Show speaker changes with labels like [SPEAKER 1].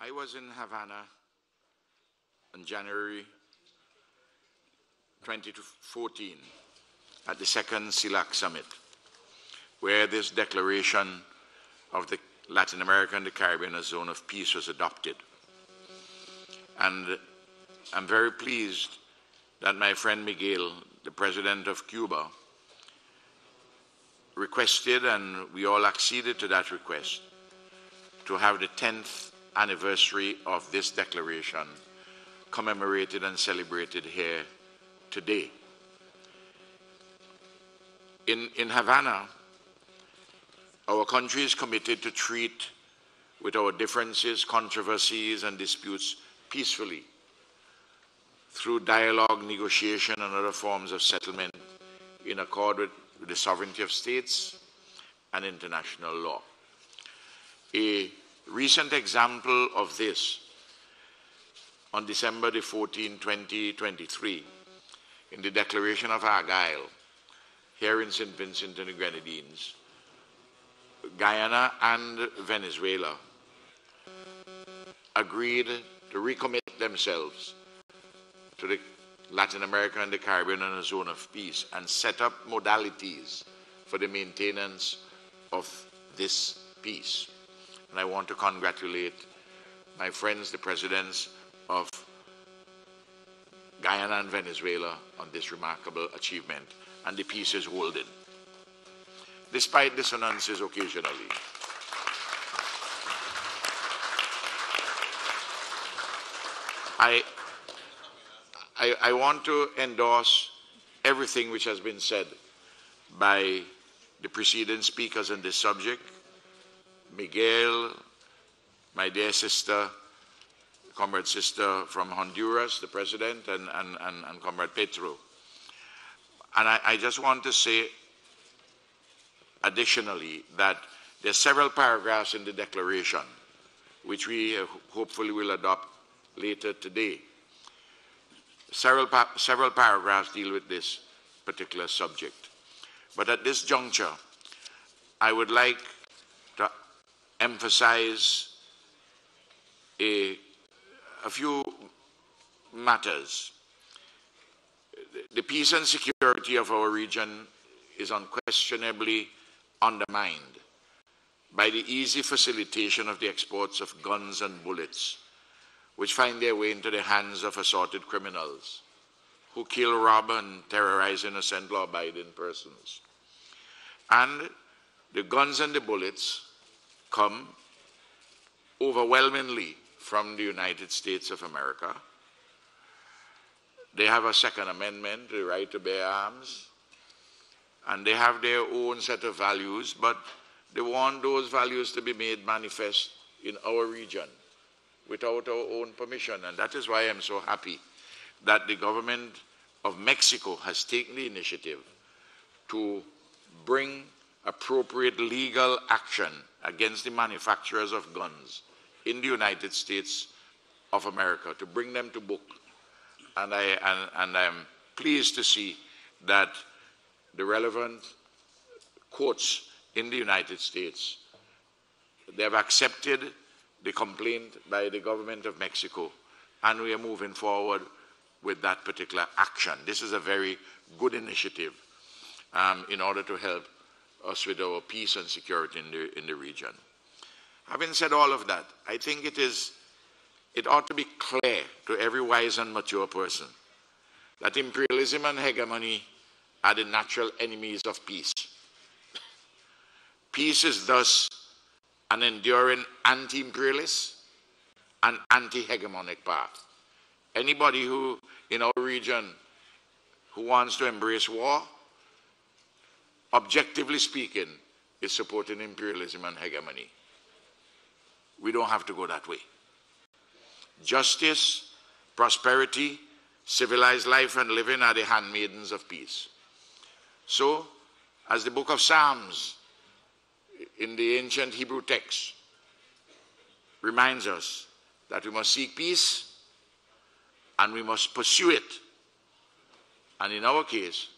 [SPEAKER 1] I was in Havana on January 2014 at the second CELAC summit, where this declaration of the Latin America and the Caribbean as a zone of peace was adopted. And I'm very pleased that my friend Miguel, the president of Cuba, requested, and we all acceded to that request, to have the 10th anniversary of this declaration commemorated and celebrated here today. In Havana, our country is committed to treat with our differences, controversies, and disputes peacefully through dialogue, negotiation, and other forms of settlement in accord with the sovereignty of states and international law. A recent example of this, on December the 14th, 2023, in the Declaration of Argyll, here in St. Vincent and the Grenadines, Guyana and Venezuela agreed to recommit themselves to the Latin America and the Caribbean and a zone of peace and set up modalities for the maintenance of this peace. And I want to congratulate my friends, the presidents of Guyana and Venezuela, on this remarkable achievement, and the peace is holding, despite dissonances occasionally. I want to endorse everything which has been said by the preceding speakers on this subject. Miguel, my dear sister, comrade sister from Honduras, the president, and comrade Petro. And I just want to say additionally that there are several paragraphs in the declaration which we hopefully will adopt later today. Several paragraphs deal with this particular subject. But at this juncture, I would like to emphasize a few matters. The peace and security of our region is unquestionably undermined by the easy facilitation of the exports of guns and bullets, which find their way into the hands of assorted criminals who kill, rob, and terrorize innocent law-abiding persons. And the guns and the bullets come overwhelmingly from the United States of America. They have a Second Amendment, the right to bear arms, and they have their own set of values, but they want those values to be made manifest in our region without our own permission. And that is why I'm so happy that the government of Mexico has taken the initiative to bring appropriate legal action against the manufacturers of guns in the United States of America, to bring them to book. And I'm pleased to see that the relevant courts in the United States, they have accepted the complaint by the government of Mexico, and we are moving forward with that particular action. This is a very good initiative in order to help us with our peace and security in the region. Having said all of that, I think it ought to be clear to every wise and mature person that imperialism and hegemony are the natural enemies of peace. Peace is thus an enduring anti-imperialist and anti-hegemonic path. Anybody who, in our region, who wants to embrace war, objectively speaking, is supporting imperialism and hegemony. We don't have to go that way. Justice, prosperity, civilized life and living are the handmaidens of peace. So, as the book of Psalms in the ancient Hebrew text reminds us, that we must seek peace and we must pursue it. And in our case,